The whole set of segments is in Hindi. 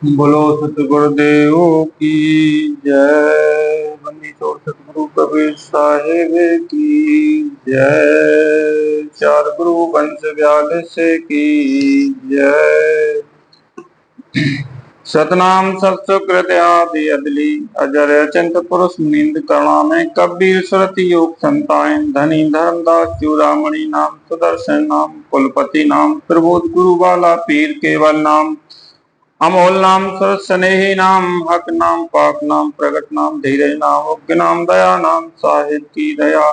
बोलो सतगुरुदेव की जय। बंदी छोड़ सतगुरु कबीर साहिब की जय। चार गुरु वंश व्यास की जय। सतनाम सत सुकृत आदि अदली अजर अचिंत पुरुष नींद करुणा में कबीर सुरति योग संतान धनी धर्मदास चूड़ामणि नाम सुदर्शन नाम कुलपति नाम प्रबोध गुरु वाला पीर केवल नाम अमोल नाम सुर स्नेही नाम हक नाम पाक नाम प्रगट नाम धीरज नाम उग्र नाम दया नाम साहिब की दया।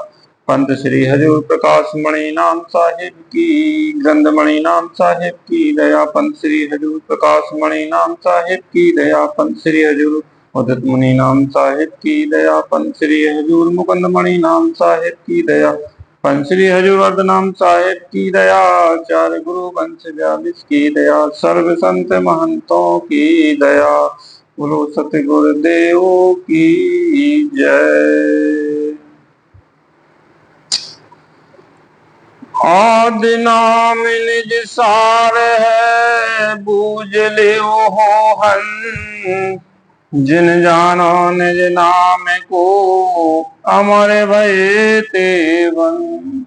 पंत श्री हजूर प्रकाश मणि नाम साहिब की ग्रंथमणि नाम साहिब की दया। पंत श्री हजूर प्रकाश मणि नाम साहिब की दया। पंत श्री हजूर उदित मुनि नाम साहिब की दया। पंत श्री हजूर मुकुंद मणि नाम साहिब की दया। पंत श्री हजूर नाम साहिब की दया। चार गुरु वंश व्यास की दया। सर्व संत महंतों की दया। बोलो सतगुरुदेव की जय। आदि नाम निज सार है बूझ लियो हो हन। जिन जानो निज नाम को अमर भये तेवन।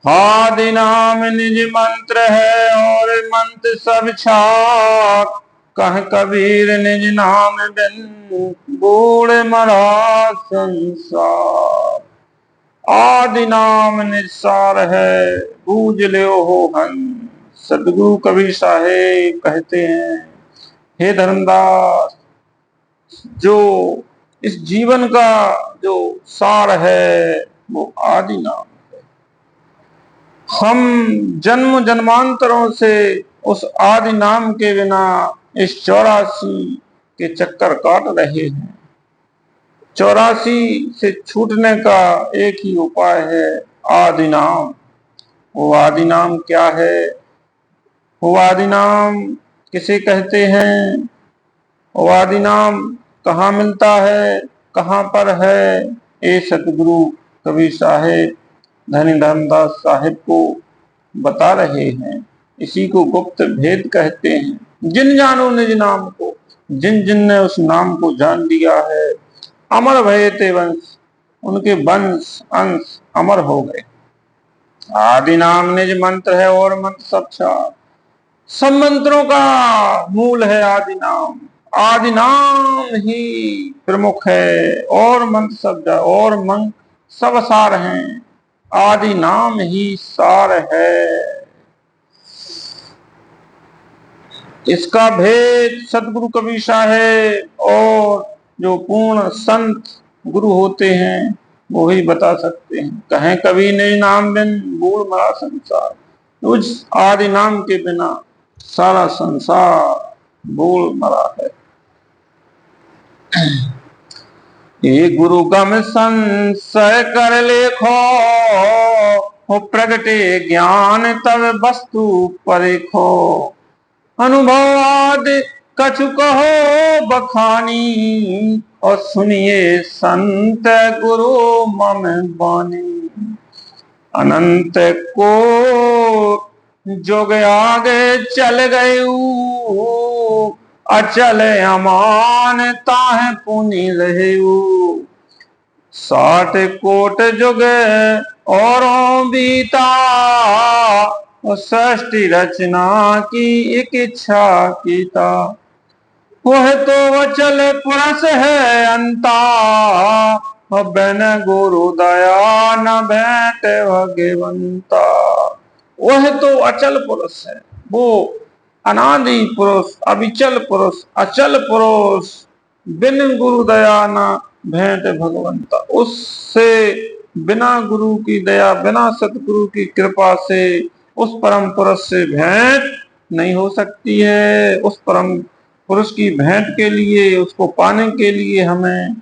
आदि नाम निज मंत्र है और मंत्र सब छाक। कह कबीर निज नाम बिन बूढ़ मरा संसार। आदि नाम निस्सार है बूझ लियो हो हन। सदगुरु कबीर साहेब कहते हैं, हे धर्मदास, जो इस जीवन का जो सार है वो आदि नाम। हम जन्म जन्मांतरों से उस आदि नाम के बिना इस 84 के चक्कर काट रहे हैं। 84 से छूटने का एक ही उपाय है, आदि नाम। वो आदि नाम क्या है? वो आदि नाम किसे कहते हैं? वो आदि नाम कहाँ मिलता है, कहाँ पर है? ये सतगुरु कबीर साहेब धनी धर्मदास साहिब को बता रहे हैं। इसी को गुप्त भेद कहते हैं। जिन जानो निज नाम को, जिन जिन ने उस नाम को जान लिया है, अमर भये ते वंश, उनके वंश अंश अमर हो गए। आदि नाम निज मंत्र है और मंत्र सब छार। सब मंत्रों का मूल है आदि नाम। आदि नाम ही प्रमुख है और मंत्र सब और मंत्र सब सार हैं। आदि नाम ही सार है। इसका भेद सतगुरु कबीर साहेब और जो पूर्ण संत गुरु होते हैं वो ही बता सकते हैं। कहें कभी नहीं नाम बिन बूढ़ मरा संसार। उस आदि नाम के बिना सारा संसार बूढ़ मरा है। ये गुरु गम संशय कर लेखो, हो प्रगटे ज्ञान तब वस्तु परिखो। अनुभव आदि कछु कहो बखानी, और सुनिए संत गुरु मम बानी। अनंत को जोग आगे चल गयू, अचल अमान ताह पुनि रहू। 60 कोट जुग औरों बीता, और सृष्टि रचना की एक इच्छा कीता। वह तो अचल पुरस है अंता, बिन गुरु दया न भेंट भगवंता। वह तो अचल पुरुष है, वो अनादि पुरुष, अविचल पुरुष, अचल पुरुष, बिन गुरु दया न भेंट भगवंता। उससे बिना गुरु की दया, बिना सतगुरु की कृपा से उस परम पुरुष से भेंट नहीं हो सकती है। उस परम पुरुष की भेंट के लिए, उसको पाने के लिए हमें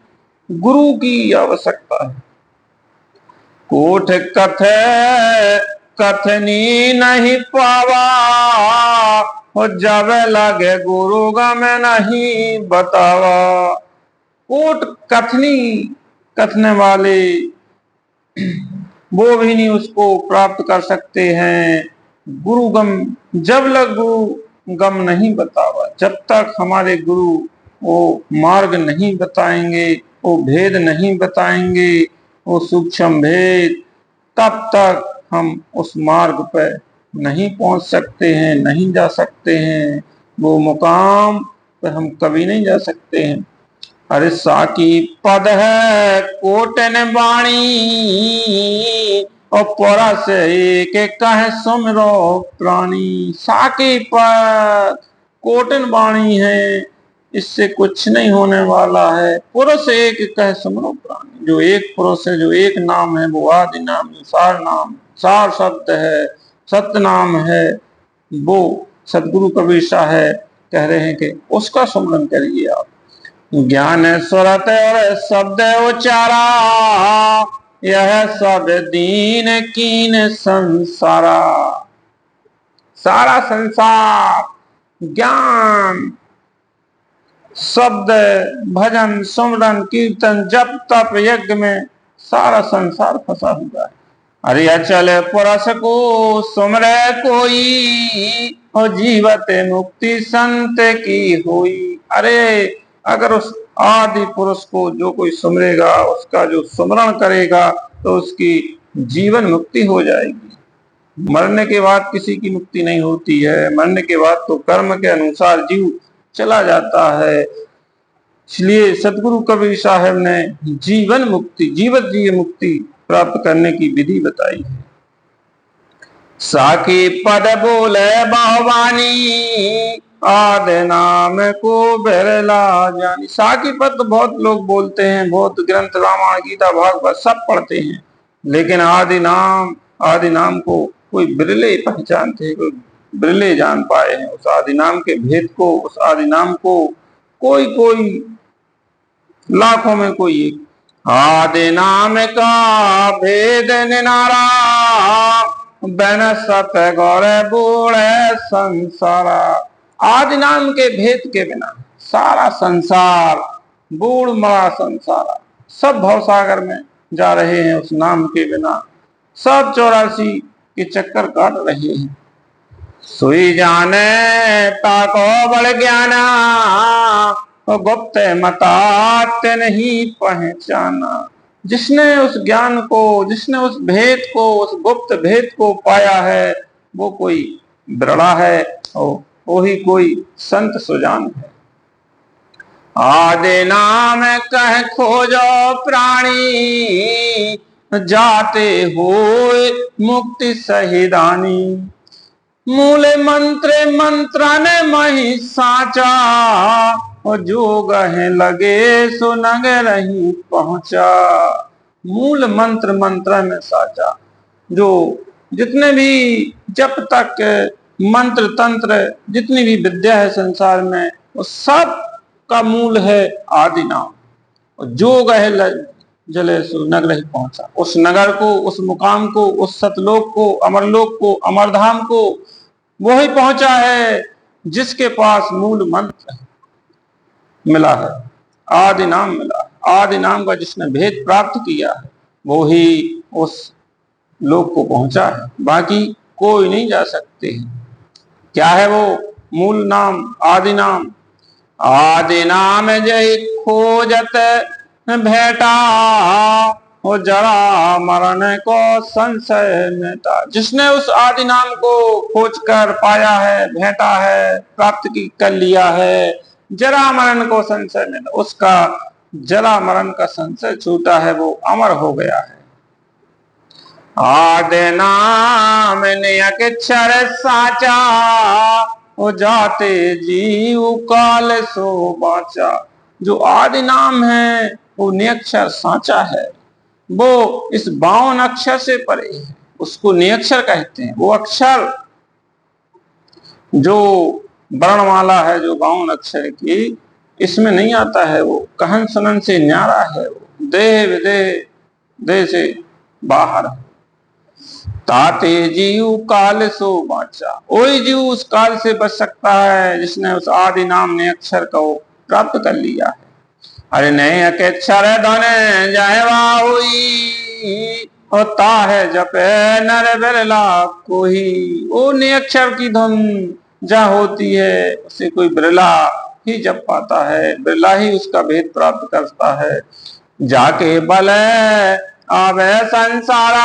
गुरु की आवश्यकता है। कोठ कथे कथनी नहीं पावा, और जब लगे गुरु गम नहीं बतावा। कोट कथनी कथने वाले वो भी नहीं उसको प्राप्त कर सकते हैं। गुरुगम जब लग गुरु गम नहीं बतावा। जब तक हमारे गुरु वो मार्ग नहीं बताएंगे, वो भेद नहीं बताएंगे, वो सूक्ष्म भेद, तब तक हम उस मार्ग पर नहीं पहुंच सकते हैं, नहीं जा सकते हैं। वो मुकाम पर हम कभी नहीं जा सकते हैं। अरे साकी पद है कोटन वाणी, और पोरा से एक कहे सुमरो प्राणी। साकी पद कोटन वाणी है, इससे कुछ नहीं होने वाला है। पुरुष एक कहे सुमरो प्राणी, जो एक पुरुष है, जो एक नाम है, वो आदि नाम, सार नाम, सार शब्द है, सत्य नाम है, वो सदगुरु कबीर शाह है कह रहे हैं कि उसका सुमरन करिए आप। ज्ञान स्वरत और शब्द उचारा, यह सब दीन कीन संसारा। सारा संसार ज्ञान, शब्द, भजन, सुमरन, कीर्तन, जप, तप, यज्ञ में सारा संसार फंसा हुआ है। अरे अचल पुरस को सुमरे कोई, और जीवत मुक्ति संत की हुई। अरे अगर उस आदि पुरुष को जो कोई सुमरेगा, उसका जो सुमरण करेगा, तो उसकी जीवन मुक्ति हो जाएगी। मरने के बाद किसी की मुक्ति नहीं होती है। मरने के बाद तो कर्म के अनुसार जीव चला जाता है। इसलिए सदगुरु कबीर साहब ने जीवन मुक्ति, जीवत जीव मुक्ति प्राप्त करने की विधि बताई है। साकी पद बोले बाहवानी, आद नाम को बिरला जानी। साकी पद तो बहुत लोग बोलते हैं, बहुत ग्रंथ रामायण गीता भागवत सब पढ़ते हैं, लेकिन आदि नाम को कोई बिरले पहचानते हैं, कोई बिरले जान पाए हैं उस आदि नाम के भेद को। उस आदि नाम को कोई लाखों में कोई एक। आदि नाम का भेद निनारा, बन सत गौर बूढ़े संसारा। आदि नाम के भेद के बिना सारा संसार, बूढ़ मरा संसारा, सब भवसागर में जा रहे हैं। उस नाम के बिना सब 84 के चक्कर काट रहे हैं। सुई जाने ताको बल ज्ञाना, गुप्त मतात नहीं पहचाना। जिसने उस ज्ञान को, जिसने उस भेद को, उस गुप्त भेद को पाया है, वो कोई बिरला है और वो ही कोई संत सुजान है। आदि नाम कह खोजो प्राणी, जाते होए मुक्ति सहिदानी। मूल मंत्र मंत्रन मही साचा, और जो गहे लगे सो नग रही पहुंचा। मूल मंत्र मंत्र में साचा, जो जितने भी जब तक मंत्र तंत्र, जितनी भी विद्या है संसार में, वो सब का मूल है आदि नाम। और जो गहे जले सो नग रही पहुंचा। उस नगर को, उस मुकाम को, उस सतलोक को, अमरलोक को, अमरधाम को वही पहुंचा है जिसके पास मूल मंत्र मिला है, आदि नाम मिला है। आदि नाम का जिसने भेद प्राप्त किया है, वो ही उस लोक को पहुंचा है। बाकी कोई नहीं जा सकते हैं। क्या है वो मूल नाम, आदि नाम? आदि नाम जय खोजत भेटा, वो जरा मरण को संशय मेटा। जिसने उस आदि नाम को खोज कर पाया है, भेटा है, प्राप्त कर लिया है, जरा मरण को संशय मेटा, उसका जरा मरण का संशय छूटा है, वो अमर हो गया है। आदि नाम ने अक्षर साचा, वो जाते जीव काल सो बाचा। जो आदि नाम है वो नियक्षर साचा है, वो इस 52 अक्षर से परे है, उसको नियक्षर कहते हैं। वो अक्षर जो वर्णमाला है, जो 52 अक्षर की, इसमें नहीं आता है। वो कहन सुनन से न्यारा है, वो देह विदेह देह से बाहर है। ताते जीव काल सो बाचा, वही जीव उस काल से बच सकता है जिसने उस आदि नाम ने अक्षर को प्राप्त कर लिया है। अरे नहीं अक्षर धन जहवा हुई, होता है जपे नर बिरला कोई। वो नियक्षर की धुन जहाँ होती है उसे कोई बिरला ही जप पाता है, बिरला ही उसका भेद प्राप्त करता है। जाके बल आवे संसारा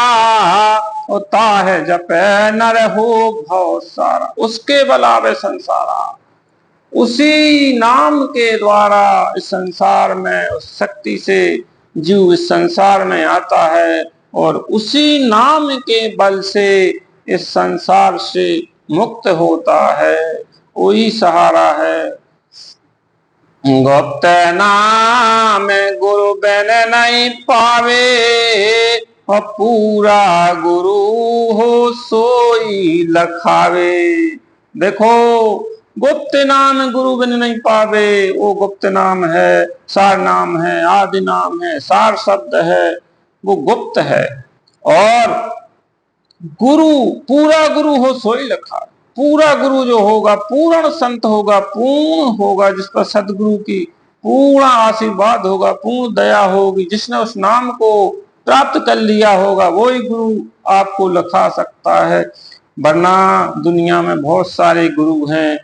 होता है जपे नर हो भव सारा। उसके बल आवे संसारा, उसी नाम के द्वारा इस संसार में उस शक्ति से जीव इस संसार में आता है और उसी नाम के बल से इस संसार से मुक्त होता है। वही सहारा है। गुप्त नाम गुरु बिन नहीं पावे और पूरा गुरु हो सोई लखावे। देखो, गुप्त नाम गुरु बिन नहीं पावे, वो गुप्त नाम है, सार नाम है, आदि नाम है, सार शब्द है, वो गुप्त है। और गुरु, पूरा गुरु हो सोई लखा। पूरा गुरु जो होगा, पूर्ण संत होगा, पूर्ण होगा, जिस पर सदगुरु की पूर्ण आशीर्वाद होगा, पूर्ण दया होगी, जिसने उस नाम को प्राप्त कर लिया होगा, वही गुरु आपको लखा सकता है। वरना दुनिया में बहुत सारे गुरु हैं,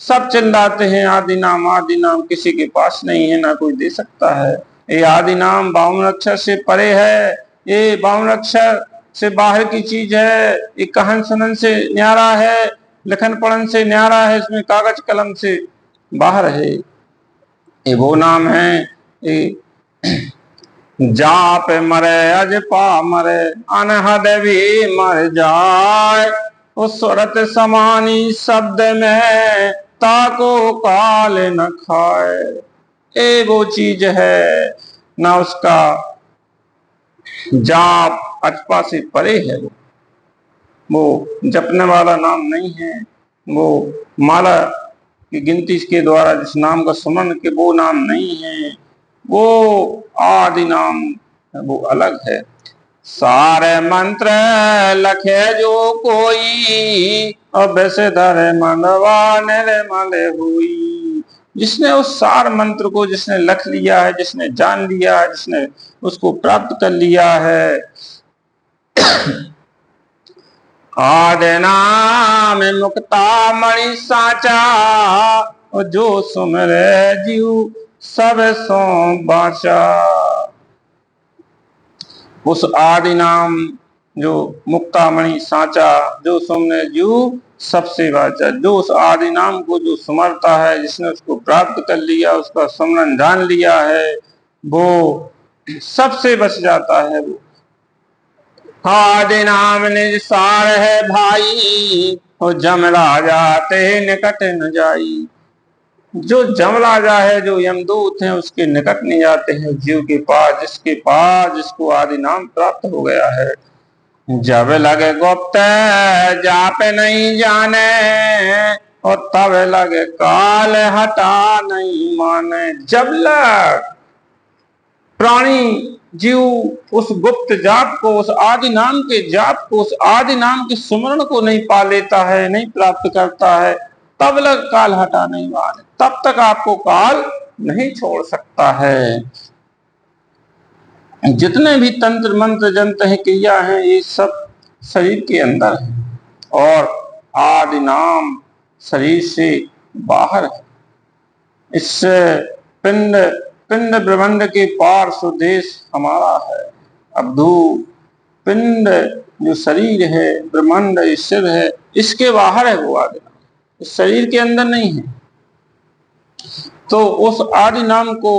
सब चिल्लाते हैं आदि नाम आदि नाम, किसी के पास नहीं है, ना कोई दे सकता है। ये आदि नाम 52 अक्षर से परे है, ये 52 अक्षर से बाहर की चीज है, ये कहन सुनन से न्यारा है, लिखन पढ़न से न्यारा है, इसमें कागज कलम से बाहर है। ये वो नाम है, ये जाप मरे अज पा मरे अनहद भी मर जाए, उस सुरत समानी शब्द में ताको काल न खाए। ये वो चीज है, ना उसका जाप अचपा से परे है। वो जपने वाला नाम नहीं है, वो माला की गिनती के द्वारा जिस नाम का सुमन के वो नाम नहीं है, वो आदि नाम वो अलग है। सारे मंत्र लखे जो कोई अब से धरे मनवा निर्मल हुई। जिसने उस सार मंत्र को जिसने लख लिया है, जिसने जान लिया है, जिसने उसको प्राप्त कर लिया है, आदि नाम मुक्ता मणि साचा, जो सुमरे जीव सब सो बाचा। उस आदि नाम जो मुक्तामणि साचा, जो सुमने जीव सबसे बाचा। जो उस आदि नाम को जो सुमरता है, जिसने उसको प्राप्त कर लिया, उसका सुमरन जान लिया है, वो सबसे बच जाता है। वो आदि नाम निज सार है भाई, और जम राजा ते निकट न जाई। जो जम राजा है, जो यमदूत हैं, उसके निकट नहीं जाते हैं जीव के पास, जिसके पास जिसको आदि नाम प्राप्त हो गया है। जब लगे गुप्त जाप नहीं जाने, और तब लगे काल हटा नहीं माने। जब लग प्राणी जीव उस गुप्त जाप को, उस आदि नाम के जाप को, उस आदि नाम के सुमरण को नहीं पा लेता है, नहीं प्राप्त करता है, तब लग काल हटा नहीं माने। तब तक आपको काल नहीं छोड़ सकता है। जितने भी तंत्र मंत्र जंत्र हैं, क्रिया हैं, ये सब शरीर के अंदर है, और आदि नाम शरीर से बाहर है। इस पिंड पिंड ब्रह्मांड के पार स्वदेश हमारा है। अब्धू पिंड जो शरीर है, ब्रह्मांड ईश्वर है, इसके बाहर है वो आदि नाम, इस शरीर के अंदर नहीं है। तो उस आदि नाम को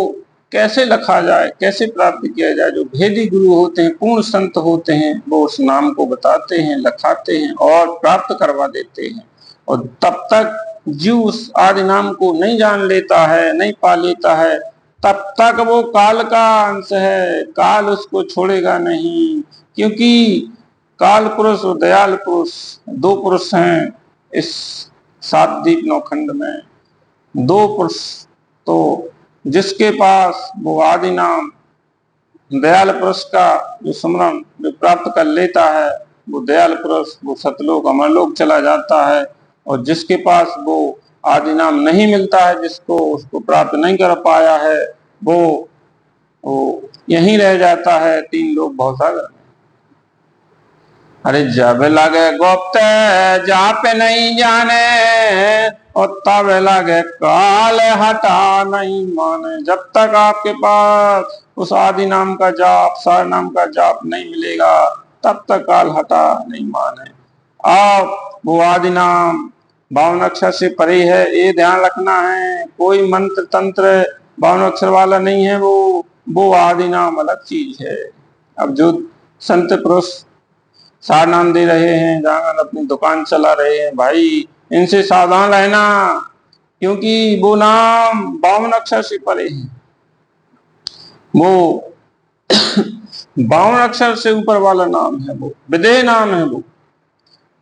कैसे लखा जाए, कैसे प्राप्त किया जाए? जो भेदी गुरु होते हैं, पूर्ण संत होते हैं, वो उस नाम को बताते हैं, लखाते हैं और प्राप्त करवा देते हैं। और तब तक जीव उस आदि नाम को नहीं जान लेता है, नहीं पा लेता है, तब तक वो काल का अंश है। काल उसको छोड़ेगा नहीं, क्योंकि काल पुरुष और दयाल पुरुष दो पुरुष हैं इस सात दीप नौखंड में। दो पुरुष, तो जिसके पास वो आदि नाम दयाल पुरुष का जो सुमरन जो प्राप्त कर लेता है, वो दयाल पुरुष वो सतलोक अमरलोक चला जाता है। और जिसके पास वो आदि नाम नहीं मिलता है, जिसको उसको प्राप्त नहीं कर पाया है, वो यहीं रह जाता है, तीन लोक भवसागर में। अरे जब लगे गुप्त जाप नहीं जाने, और तब लगे काल हटा नहीं माने। जब तक आपके पास उस आदि नाम का जाप, सार नाम का जाप नहीं मिलेगा, तब तक काल हटा नहीं माने। आप वो आदि नाम 52 अक्षर से परे है, ये ध्यान रखना है। कोई मंत्र तंत्र 52 अक्षर वाला नहीं है, वो आदि नाम अलग चीज है। अब जो संत पुरुष सार नाम दे रहे हैं, जहां अपनी दुकान चला रहे हैं, भाई इनसे सावधान रहना, क्योंकि वो नाम 52 अक्षर से परे है। वो 52 अक्षर से ऊपर वाला नाम है, वो विदेह नाम है। वो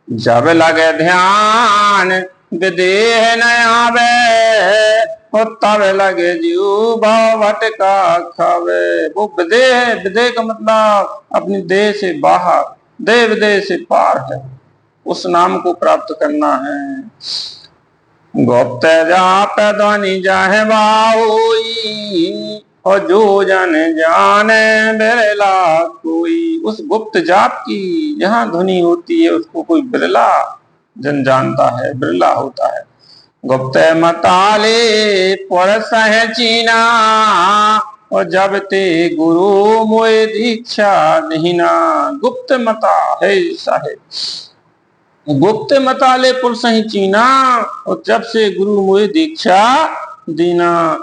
जब लगे ध्यान विदेह न आवे, तब लगे जीव भाव भटका खावे। वो विदेह, विदेह का मतलब अपनी देह से बाहर, देह विदेह से पार है। उस नाम को प्राप्त करना है। गुप्त जाप ध्वनि जाहे बाहुई, और जो जन जाने बिरला कोई। उस गुप्त जाप की जहाँ ध्वनि होती है, उसको कोई बिरला जन जानता है, बिरला होता है। गुप्त मताले पुरस है चीना, और जब ते गुरु मोए दीक्षा दीना। गुप्त मता है साहेब, गुप्त मताले पुरुष ही चीना, और जब से गुरु मोए दीक्षा दीना।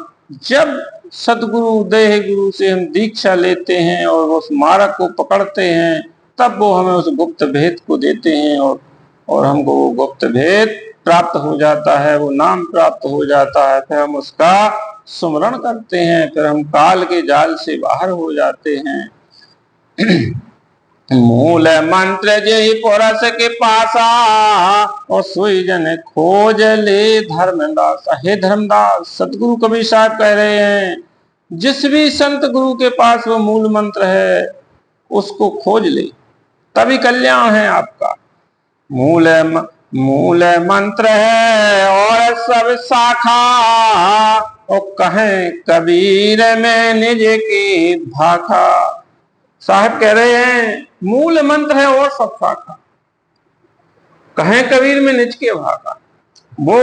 जब सदगुरु देह गुरु से हम दीक्षा लेते हैं और उस मार्ग को पकड़ते हैं, तब वो हमें उस गुप्त भेद को देते हैं, और हमको वो गुप्त भेद प्राप्त हो जाता है, वो नाम प्राप्त हो जाता है। फिर हम उसका सुमरण करते हैं, फिर हम काल के जाल से बाहर हो जाते हैं। मूल मंत्र जय पुरस के पासा, और सोई जन खोज ले धर्मदास। हे धर्मदास, सतगुरु कबीर साहब कह रहे हैं, जिस भी संत गुरु के पास वो मूल मंत्र है, उसको खोज ले, तभी कल्याण है आपका। मूल मंत्र है और सब शाखा, और कहें कबीर में निज की भाखा। साहब कह रहे हैं, मूल मंत्र है और सब शाखा, कहें कबीर में निज के भाखा। वो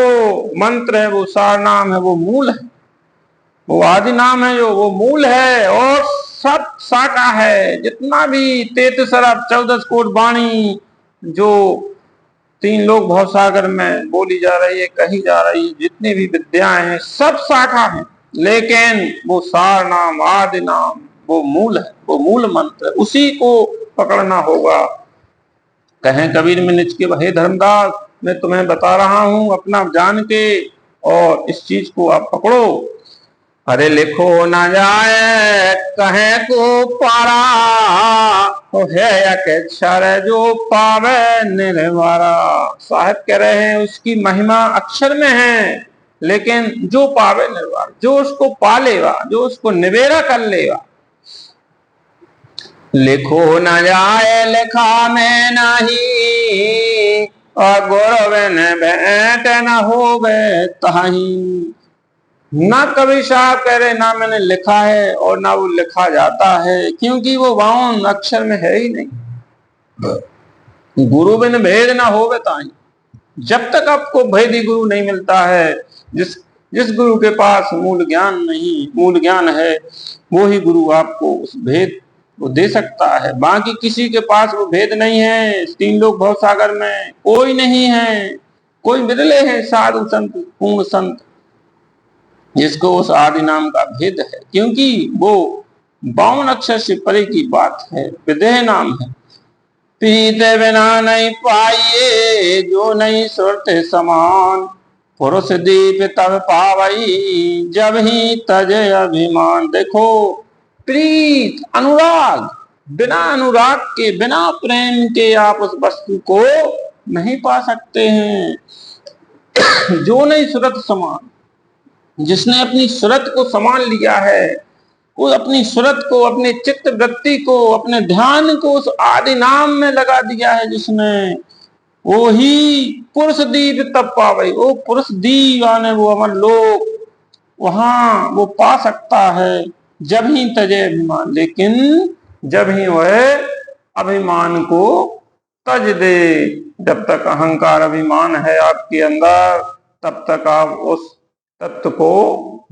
मंत्र है, वो सार नाम है, वो मूल है, वो आदि नाम है, जो वो मूल है, और सब शाखा है। जितना भी 33 अरब 14 कोट वाणी जो 3 लोग भवसागर में बोली जा रही है, कही जा रही है, जितनी भी विद्याएं हैं, सब शाखा है, लेकिन वो सार नाम, आदि नाम, वो मूल है, वो मूल मंत्र है, उसी को पकड़ना होगा। कहें कबीर में निज के। हे धर्मदास, मैं तुम्हें बता रहा हूं अपना जान के, और इस चीज को आप पकड़ो। अरे लिखो ना जाए कहें को पारा, है अक्षर जो पावे निर्वारा। साहब कह रहे हैं, उसकी महिमा अक्षर में है, लेकिन जो पावे निर्वार, जो उसको पा लेगा, जो उसको निवेरा कर लेगा। लिखो न जाए लिखा में नहीं, और गोरवन भेंट न होवे ताही। ना कवि साहब कह रहे, ना मैंने लिखा है और ना वो लिखा जाता है, क्योंकि वो 52 अक्षर में है ही नहीं। गुरु बिन भेद ना होवे ताही। जब तक आपको भेदी गुरु नहीं मिलता है, जिस गुरु के पास मूल ज्ञान नहीं, मूल ज्ञान है, वो ही गुरु आपको उस भेद वो दे सकता है। बाकी किसी के पास वो भेद नहीं है। 3 लोग भवसागर में कोई नहीं है, कोई बिरले हैं साधु संत, पूर्ण संत, जिसको उस आदि नाम का भेद है, क्योंकि वो 52 अक्षर से परे की बात है, विदेह नाम है। प्रीत बिना नहीं पाइए जो नहीं सुरत समान, पुरुष दीप तब पावई जब ही तजे अभिमान। देखो, प्रीत अनुराग, बिना अनुराग के, बिना प्रेम के आप उस वस्तु को नहीं पा सकते हैं। जो नहीं सुरत समान, जिसने अपनी सुरत को संभाल लिया है, वो अपनी सुरत को, अपने चित्त वृत्ति को, अपने ध्यान को उस आदि नाम में लगा दिया है जिसने, वो ही पुरुष दीप तब पावे। वो पुरुष दीप यानी वो अमर लोक, वहां वो पा सकता है, जब ही तजे अभिमान। लेकिन जब ही वह अभिमान को तज दे। जब तक अहंकार अभिमान है आपके अंदर, तब तक आप उस तत्व को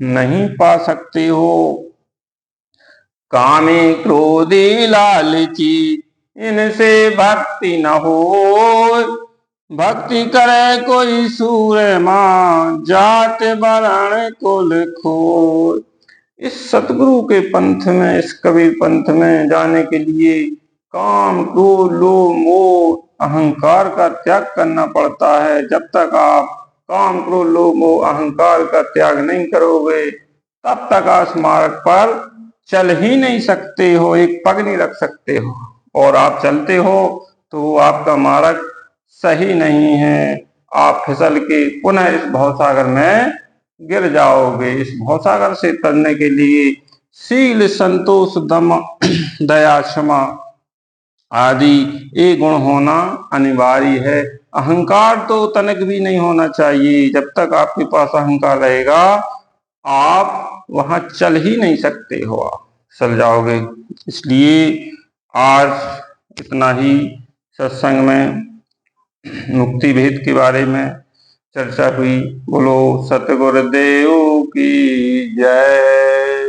नहीं पा सकते हो। कामे क्रोधे लालची, इनसे भक्ति न हो। भक्ति करे कोई सूरमा, जात वरण कुल खोय। इस सतगुरु के पंथ में, इस कबीर पंथ में जाने के लिए काम, क्रोध, लोभ, मोह, अहंकार का त्याग करना पड़ता है। जब तक आप काम, क्रोध, लोभ, मोह, अहंकार का त्याग नहीं करोगे, तब तक आप मार्ग पर चल ही नहीं सकते हो, एक पग नहीं रख सकते हो। और आप चलते हो तो आपका मार्ग सही नहीं है। आप फिसल के पुनः इस भवसागर में गिर जाओगे। इस भवसागर से तरने के लिए शील, संतोष, दम, दया, क्षमा आदि ये गुण होना अनिवार्य है। अहंकार तो तनक भी नहीं होना चाहिए। जब तक आपके पास अहंकार रहेगा, आप वहां चल ही नहीं सकते हो, आप चल जाओगे। इसलिए आज इतना ही सत्संग में मुक्ति भेद के बारे में चर्चा हुई। बोलो सतगुरुदेव की जय।